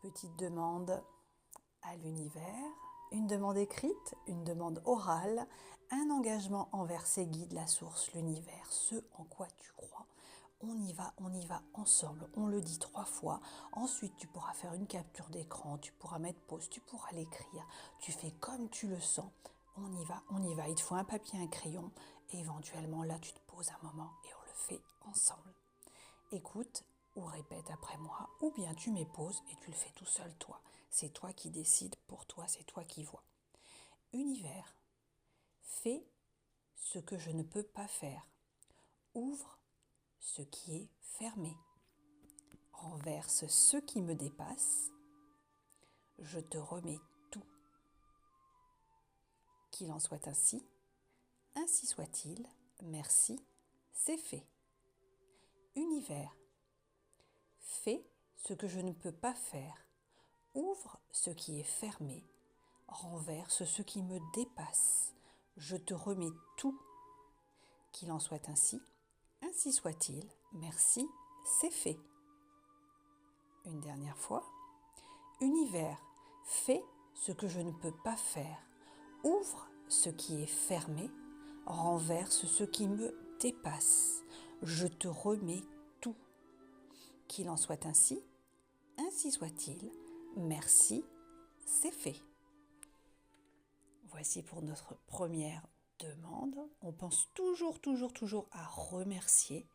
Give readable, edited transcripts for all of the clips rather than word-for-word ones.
Petite demande à l'univers, une demande écrite, une demande orale, un engagement envers ses guides, la source, l'univers, ce en quoi tu crois. On y va ensemble, on le dit 3 fois. Ensuite, tu pourras faire une capture d'écran, tu pourras mettre pause, tu pourras l'écrire. Tu fais comme tu le sens. On y va. Il te faut un papier, un crayon. Et éventuellement, là, tu te poses un moment et on le fait ensemble. Écoute ou répète après moi, ou bien tu mets pause et tu le fais tout seul toi. C'est toi qui décides, pour toi, c'est toi qui vois. Univers, fais ce que je ne peux pas faire. Ouvre ce qui est fermé. Renverse ce qui me dépasse. Je te remets tout. Qu'il en soit ainsi. Ainsi soit-il. Merci, c'est fait. Univers, fais ce que je ne peux pas faire. Ouvre ce qui est fermé. Renverse ce qui me dépasse. Je te remets tout. Qu'il en soit ainsi. Ainsi soit-il. Merci, c'est fait. Une dernière fois. Univers, fais ce que je ne peux pas faire. Ouvre ce qui est fermé. Renverse ce qui me dépasse. Je te remets tout. Qu'il en soit ainsi. Ainsi soit-il. Merci, c'est fait. Voici pour notre première demande. On pense toujours à remercier.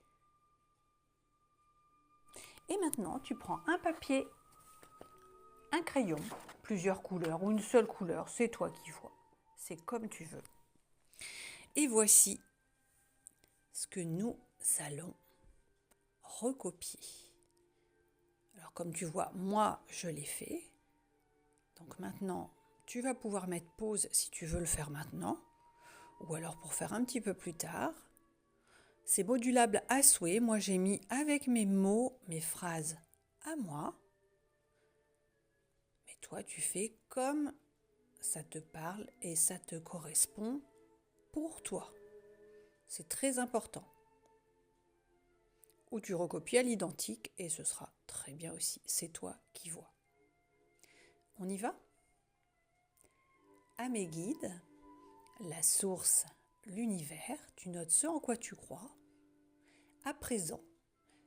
Et maintenant, tu prends un papier, un crayon, plusieurs couleurs ou une seule couleur, c'est toi qui vois. C'est comme tu veux. Et voici ce que nous allons recopier. Alors comme tu vois, moi je l'ai fait. Donc maintenant, tu vas pouvoir mettre pause si tu veux le faire maintenant, ou alors pour faire un petit peu plus tard. C'est modulable à souhait. Moi j'ai mis avec mes mots, mes phrases à moi. Mais toi tu fais comme ça te parle et ça te correspond pour toi. C'est très important. Ou tu recopies à l'identique et ce sera très bien aussi. C'est toi qui vois. On y va ? À mes guides, la source, l'univers, tu notes ce en quoi tu crois. À présent,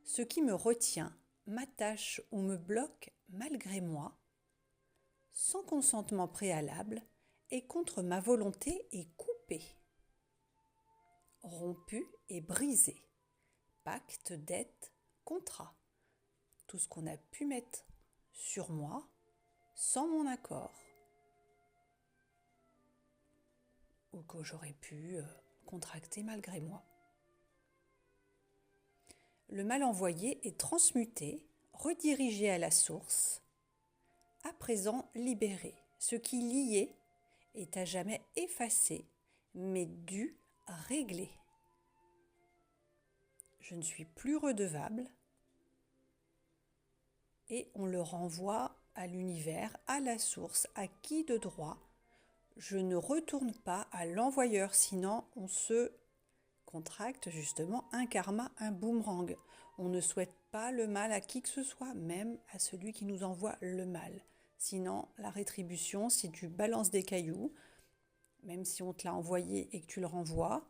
ce qui me retient, m'attache ou me bloque malgré moi, sans consentement préalable et contre ma volonté est coupé, rompu et brisé. Pacte, dette, contrat. Tout ce qu'on a pu mettre sur moi sans mon accord. Ou que j'aurais pu contracter malgré moi. Le mal envoyé est transmuté, redirigé à la source, à présent libéré. Ce qui liait est à jamais effacé, mais dû régler. Je ne suis plus redevable et on le renvoie à l'univers, à la source, à qui de droit. Je ne retourne pas à l'envoyeur, sinon on se contracte justement un karma, un boomerang. On ne souhaite pas le mal à qui que ce soit, même à celui qui nous envoie le mal. Sinon, la rétribution, si tu balances des cailloux, même si on te l'a envoyé et que tu le renvoies,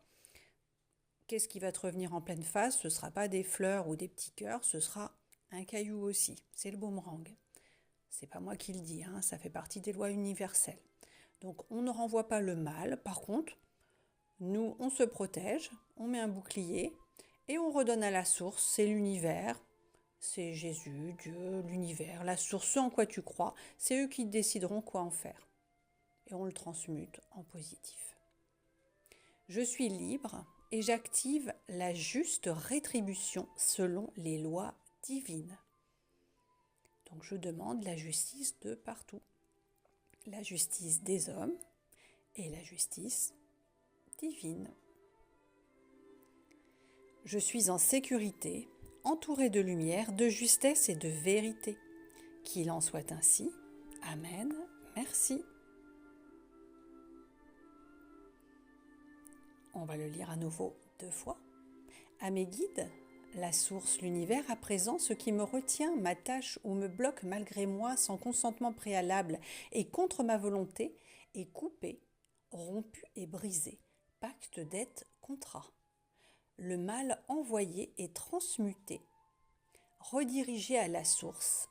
qu'est-ce qui va te revenir en pleine face ? Ce ne sera pas des fleurs ou des petits cœurs, ce sera un caillou aussi. C'est le boomerang. C'est pas moi qui le dis, hein, ça fait partie des lois universelles. Donc on ne renvoie pas le mal. Par contre, nous, on se protège, on met un bouclier et on redonne à la source, c'est l'univers, c'est Jésus, Dieu, l'univers, la source, ce en quoi tu crois, c'est eux qui décideront quoi en faire. Et on le transmute en positif. Je suis libre et j'active la juste rétribution selon les lois divines. Donc je demande la justice de partout. La justice des hommes et la justice divine. Je suis en sécurité, entouré de lumière, de justesse et de vérité. Qu'il en soit ainsi. Amen. Merci. On va le lire à nouveau 2 fois. À mes guides, la source, l'univers, à présent, ce qui me retient, m'attache ou me bloque malgré moi, sans consentement préalable et contre ma volonté, est coupé, rompu et brisé. Pacte, dette, contrat. Le mal envoyé est transmuté, redirigé à la source,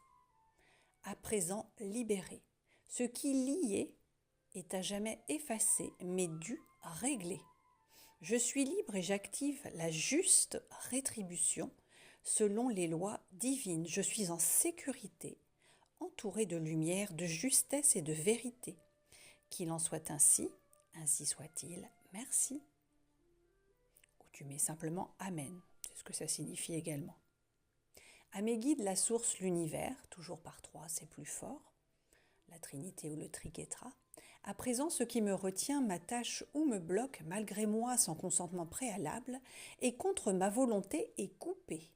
à présent libéré. Ce qui lié est à jamais effacé, mais dû régler. Je suis libre et j'active la juste rétribution selon les lois divines. Je suis en sécurité, entouré de lumière, de justesse et de vérité. Qu'il en soit ainsi, ainsi soit-il, merci. Ou tu mets simplement Amen, c'est ce que ça signifie également. À mes guides, la source, l'univers, toujours par 3, c'est plus fort, la Trinité ou le Triquetra. À présent, ce qui me retient, m'attache ou me bloque, malgré moi, sans consentement préalable, et contre ma volonté est coupé,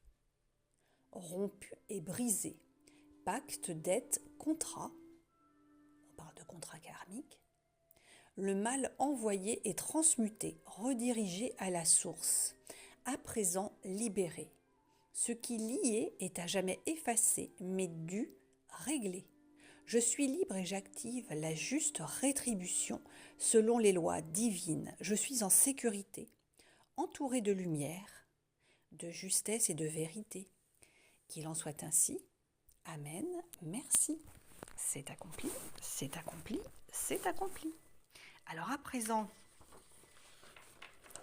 rompu et brisé. Pacte, dette, contrat, on parle de contrat karmique. Le mal envoyé est transmuté, redirigé à la source, à présent libéré. Ce qui lié est à jamais effacé, mais dû régler. Je suis libre et j'active la juste rétribution selon les lois divines. Je suis en sécurité, entouré de lumière, de justesse et de vérité. Qu'il en soit ainsi. Amen. Merci. C'est accompli, c'est accompli, c'est accompli. Alors à présent,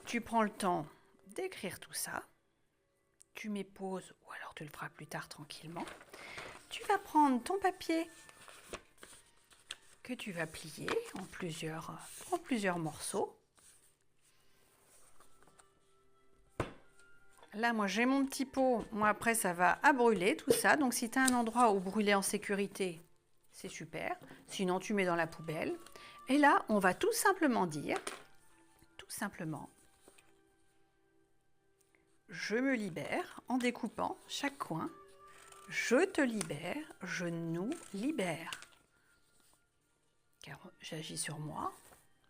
tu prends le temps d'écrire tout ça. Tu mets pause ou alors tu le feras plus tard tranquillement. Tu vas prendre ton papier que tu vas plier en plusieurs morceaux. Là, moi, j'ai mon petit pot. Moi, après, ça va à brûler, tout ça. Donc, si tu as un endroit où brûler en sécurité, c'est super. Sinon, tu mets dans la poubelle. Et là, on va tout simplement dire, je me libère en découpant chaque coin. Je te libère, je nous libère. Car j'agis sur moi,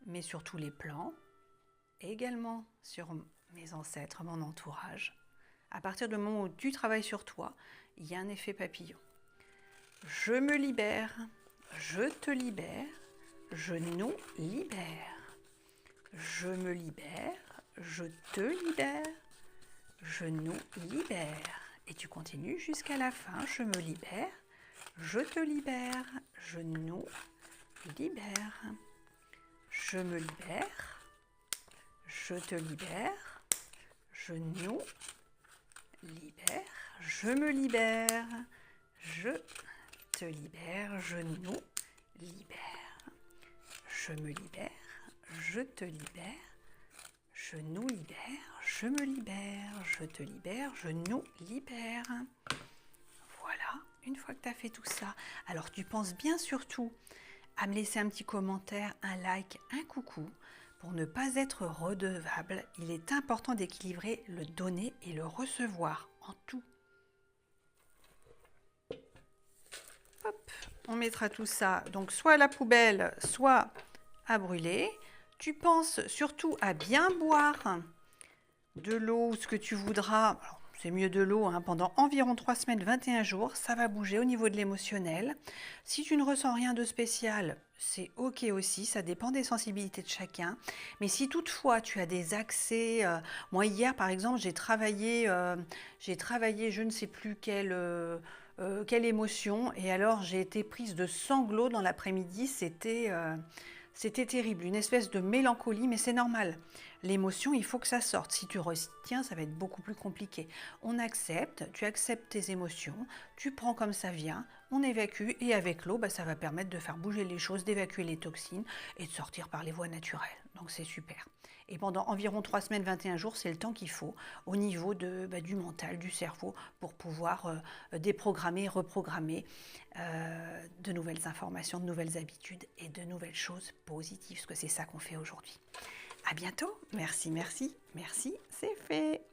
mais sur tous les plans, et également sur mes ancêtres, mon entourage. À partir du moment où tu travailles sur toi, il y a un effet papillon. Je me libère, je te libère, je nous libère. Je me libère, je te libère, je nous libère. Et tu continues jusqu'à la fin. Je me libère, je te libère, je nous libère. Je me libère, je te libère, je nous libère. Je me libère, je te libère, je nous libère. Je me libère, je te libère, je nous libère, je me libère, je te libère, je nous libère. Voilà, une fois que tu as fait tout ça, alors tu penses bien surtout à me laisser un petit commentaire, un like, un coucou. Pour ne pas être redevable, il est important d'équilibrer le donner et le recevoir en tout. Hop, on mettra tout ça donc soit à la poubelle, soit à brûler. Tu penses surtout à bien boire de l'eau, ce que tu voudras. Alors, c'est mieux de l'eau pendant environ 3 semaines, 21 jours. Ça va bouger au niveau de l'émotionnel. Si tu ne ressens rien de spécial, c'est ok aussi. Ça dépend des sensibilités de chacun. Mais si toutefois tu as des accès... moi hier par exemple, j'ai travaillé je ne sais plus quelle émotion. Et alors j'ai été prise de sanglots dans l'après-midi. C'était terrible, une espèce de mélancolie, mais c'est normal. L'émotion, il faut que ça sorte. Si tu retiens, ça va être beaucoup plus compliqué. On accepte, tu acceptes tes émotions, tu prends comme ça vient, on évacue et avec l'eau, ça va permettre de faire bouger les choses, d'évacuer les toxines et de sortir par les voies naturelles. Donc c'est super. Et pendant environ 3 semaines, 21 jours, c'est le temps qu'il faut au niveau du mental, du cerveau, pour pouvoir déprogrammer, reprogrammer de nouvelles informations, de nouvelles habitudes et de nouvelles choses positives, parce que c'est ça qu'on fait aujourd'hui. À bientôt. Merci, merci, merci, c'est fait.